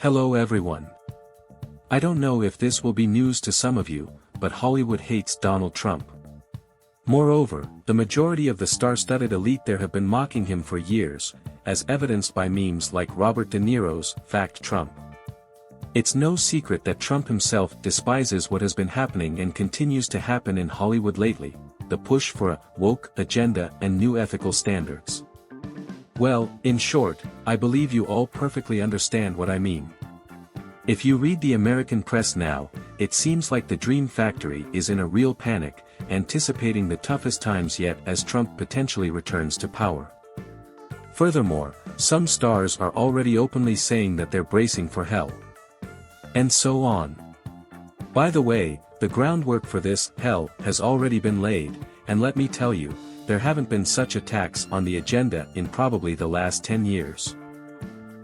Hello everyone. I don't know if this will be news to some of you, but Hollywood hates Donald Trump. Moreover, the majority of the star-studded elite there have been mocking him for years, as evidenced by memes like Robert De Niro's "Fact Trump." It's no secret that Trump himself despises what has been happening and continues to happen in Hollywood lately, the push for a woke agenda and new ethical standards. Well, in short, I believe you all perfectly understand what I mean. If you read the American press now, it seems like the Dream Factory is in a real panic, anticipating the toughest times yet as Trump potentially returns to power. Furthermore, some stars are already openly saying that they're bracing for hell. And so on. By the way, the groundwork for this hell has already been laid, and let me tell you, there haven't been such attacks on the agenda in probably the last 10 years.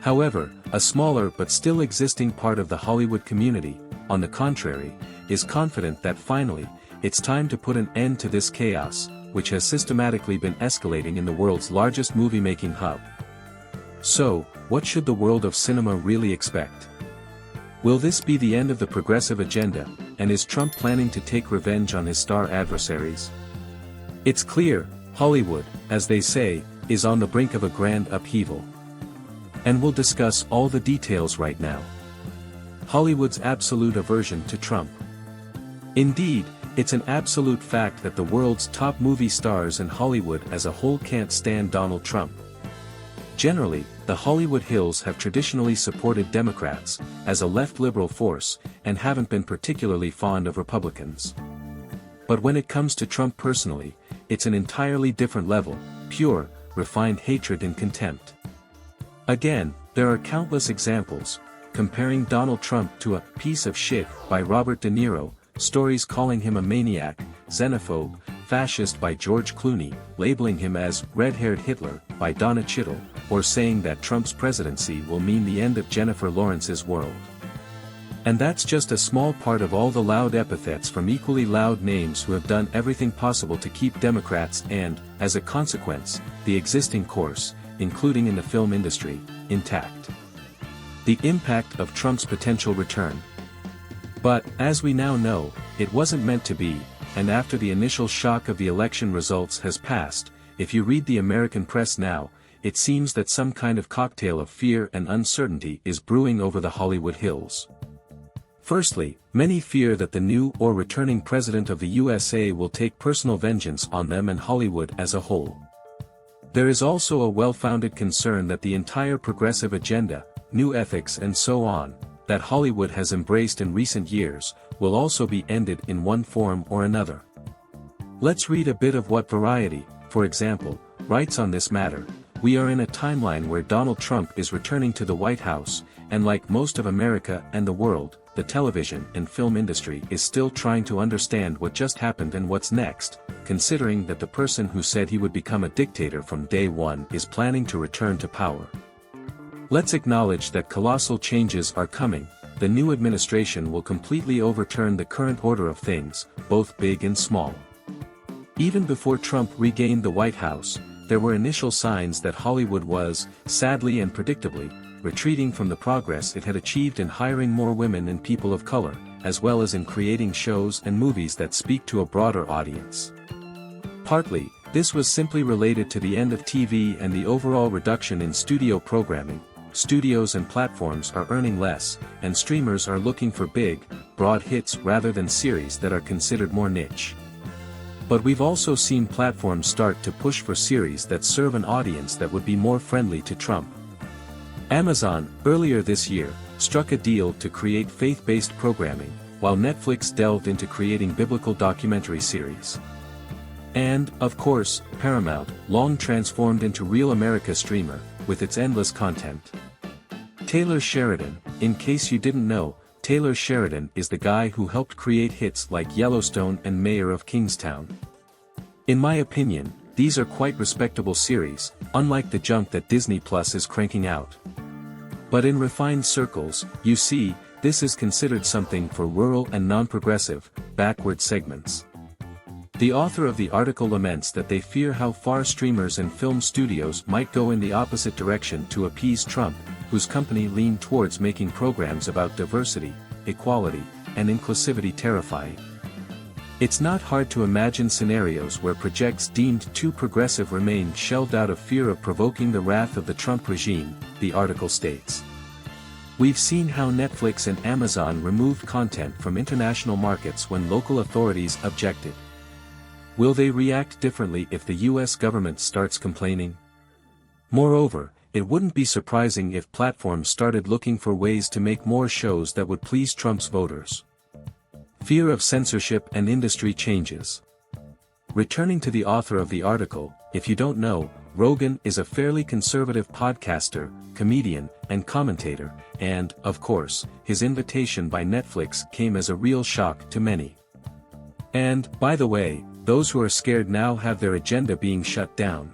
However, a smaller but still existing part of the Hollywood community, on the contrary, is confident that finally, it's time to put an end to this chaos, which has systematically been escalating in the world's largest movie-making hub. So, what should the world of cinema really expect? Will this be the end of the progressive agenda, and is Trump planning to take revenge on his star adversaries? It's clear, Hollywood, as they say, is on the brink of a grand upheaval. And we'll discuss all the details right now. Hollywood's absolute aversion to Trump. Indeed, it's an absolute fact that the world's top movie stars and Hollywood as a whole can't stand Donald Trump. Generally, the Hollywood Hills have traditionally supported Democrats, as a left liberal force, and haven't been particularly fond of Republicans. But when it comes to Trump personally, it's an entirely different level, pure, refined hatred and contempt. Again, there are countless examples, comparing Donald Trump to a piece of shit by Robert De Niro, stories calling him a maniac, xenophobe, fascist by George Clooney, labeling him as red-haired Hitler by Donna Chittle, or saying that Trump's presidency will mean the end of Jennifer Lawrence's world. And that's just a small part of all the loud epithets from equally loud names who have done everything possible to keep Democrats and, as a consequence, the existing course, including in the film industry, intact. The impact of Trump's potential return. But, as we now know, it wasn't meant to be, and after the initial shock of the election results has passed, if you read the American press now, it seems that some kind of cocktail of fear and uncertainty is brewing over the Hollywood Hills. Firstly, many fear that the new or returning president of the USA will take personal vengeance on them and Hollywood as a whole. There is also a well-founded concern that the entire progressive agenda, new ethics and so on, that Hollywood has embraced in recent years, will also be ended in one form or another. Let's read a bit of what Variety, for example, writes on this matter. We are in a timeline where Donald Trump is returning to the White House, and like most of America and the world, the television and film industry is still trying to understand what just happened and what's next, considering that the person who said he would become a dictator from day one is planning to return to power. Let's acknowledge that colossal changes are coming. The new administration will completely overturn the current order of things, both big and small. Even before Trump regained the White House, there were initial signs that Hollywood was, sadly and predictably, retreating from the progress it had achieved in hiring more women and people of color, as well as in creating shows and movies that speak to a broader audience. Partly, this was simply related to the end of TV and the overall reduction in studio programming. Studios and platforms are earning less, and streamers are looking for big, broad hits rather than series that are considered more niche. But we've also seen platforms start to push for series that serve an audience that would be more friendly to Trump. Amazon, earlier this year, struck a deal to create faith-based programming, while Netflix delved into creating biblical documentary series. And, of course, Paramount, long transformed into Real America streamer, with its endless content. Taylor Sheridan, in case you didn't know, Taylor Sheridan is the guy who helped create hits like Yellowstone and Mayor of Kingstown. In my opinion, these are quite respectable series, unlike the junk that Disney Plus is cranking out. But in refined circles, you see, this is considered something for rural and non-progressive, backward segments. The author of the article laments that they fear how far streamers and film studios might go in the opposite direction to appease Trump, whose company leaned towards making programs about diversity, equality, and inclusivity terrifying. It's not hard to imagine scenarios where projects deemed too progressive remain shelved out of fear of provoking the wrath of the Trump regime, the article states. We've seen how Netflix and Amazon removed content from international markets when local authorities objected. Will they react differently if the US government starts complaining? Moreover, it wouldn't be surprising if platforms started looking for ways to make more shows that would please Trump's voters. Fear of censorship and industry changes. Returning to the author of the article, if you don't know, Rogan is a fairly conservative podcaster, comedian, and commentator, and, of course, his invitation by Netflix came as a real shock to many. And, by the way, those who are scared now have their agenda being shut down.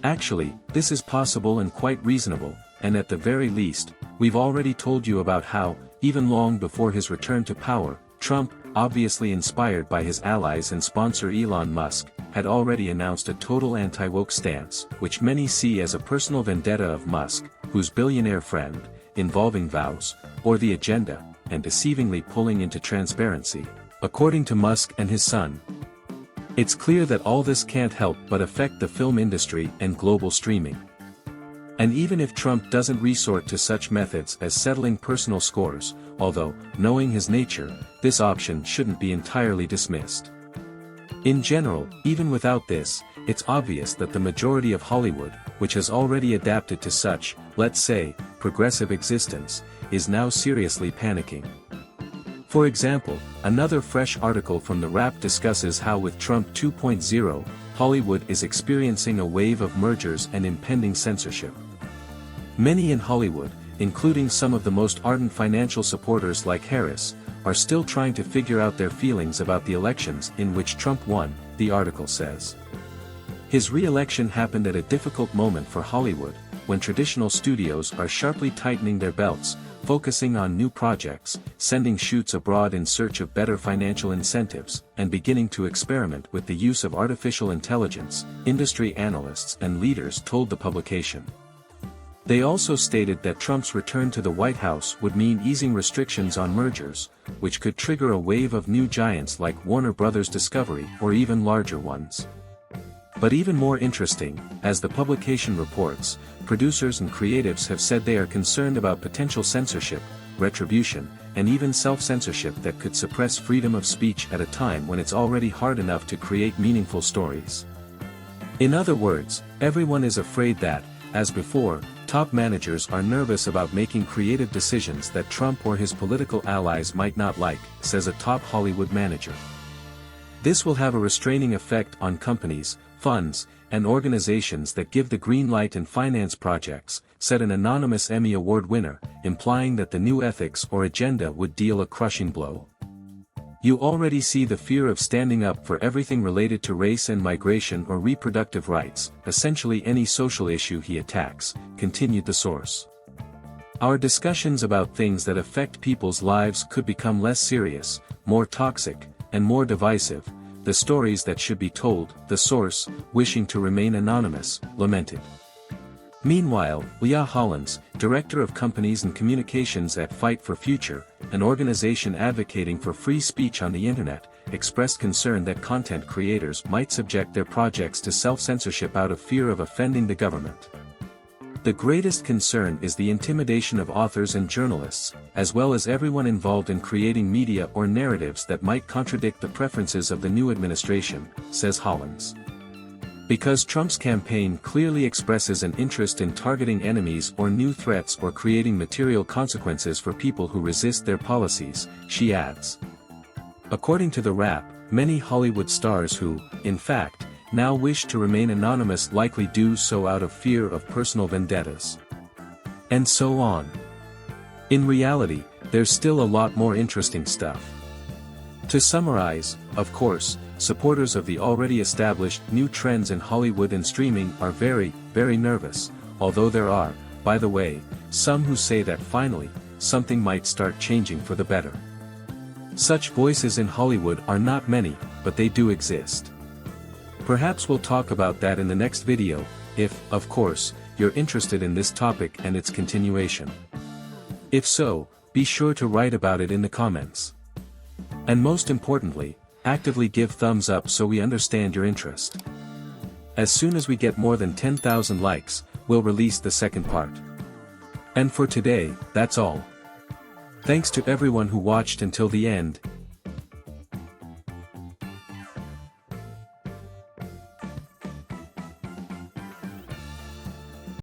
Actually, this is possible and quite reasonable, and at the very least, we've already told you about how, even long before his return to power, Trump, obviously inspired by his allies and sponsor Elon Musk, had already announced a total anti-woke stance, which many see as a personal vendetta of Musk, whose billionaire friend, involving vows, or the agenda, and deceivingly pulling into transparency, according to Musk and his son. It's clear that all this can't help but affect the film industry and global streaming. And even if Trump doesn't resort to such methods as settling personal scores, although, knowing his nature, this option shouldn't be entirely dismissed. In general, even without this, it's obvious that the majority of Hollywood, which has already adapted to such, let's say, progressive existence, is now seriously panicking. For example, another fresh article from The Wrap discusses how with Trump 2.0, Hollywood is experiencing a wave of mergers and impending censorship. Many in Hollywood, including some of the most ardent financial supporters like Harris, are still trying to figure out their feelings about the elections in which Trump won, the article says. His re-election happened at a difficult moment for Hollywood, when traditional studios are sharply tightening their belts, focusing on new projects, sending shoots abroad in search of better financial incentives, and beginning to experiment with the use of artificial intelligence, industry analysts and leaders told the publication. They also stated that Trump's return to the White House would mean easing restrictions on mergers, which could trigger a wave of new giants like Warner Bros. Discovery or even larger ones. But even more interesting, as the publication reports, producers and creatives have said they are concerned about potential censorship, retribution, and even self-censorship that could suppress freedom of speech at a time when it's already hard enough to create meaningful stories. In other words, everyone is afraid that, as before, top managers are nervous about making creative decisions that Trump or his political allies might not like, says a top Hollywood manager. This will have a restraining effect on companies, funds, and organizations that give the green light and finance projects, said an anonymous Emmy Award winner, implying that the new ethics or agenda would deal a crushing blow. You already see the fear of standing up for everything related to race and migration or reproductive rights, essentially any social issue he attacks, continued the source. Our discussions about things that affect people's lives could become less serious, more toxic, and more divisive, the stories that should be told, the source, wishing to remain anonymous, lamented. Meanwhile, Leah Hollins, director of companies and communications at Fight for Future, an organization advocating for free speech on the internet, expressed concern that content creators might subject their projects to self-censorship out of fear of offending the government. The greatest concern is the intimidation of authors and journalists, as well as everyone involved in creating media or narratives that might contradict the preferences of the new administration, says Hollins. Because Trump's campaign clearly expresses an interest in targeting enemies or new threats or creating material consequences for people who resist their policies, she adds. According to The Wrap, many Hollywood stars who, in fact, now wish to remain anonymous likely do so out of fear of personal vendettas. And so on. In reality, there's still a lot more interesting stuff. To summarize, of course, supporters of the already established new trends in Hollywood and streaming are very, very nervous, although there are, by the way, some who say that finally, something might start changing for the better. Such voices in Hollywood are not many, but they do exist. Perhaps we'll talk about that in the next video, if, of course, you're interested in this topic and its continuation. If so, be sure to write about it in the comments. And most importantly, actively give thumbs up so we understand your interest. As soon as we get more than 10,000 likes, we'll release the second part. And for today, that's all. Thanks to everyone who watched until the end,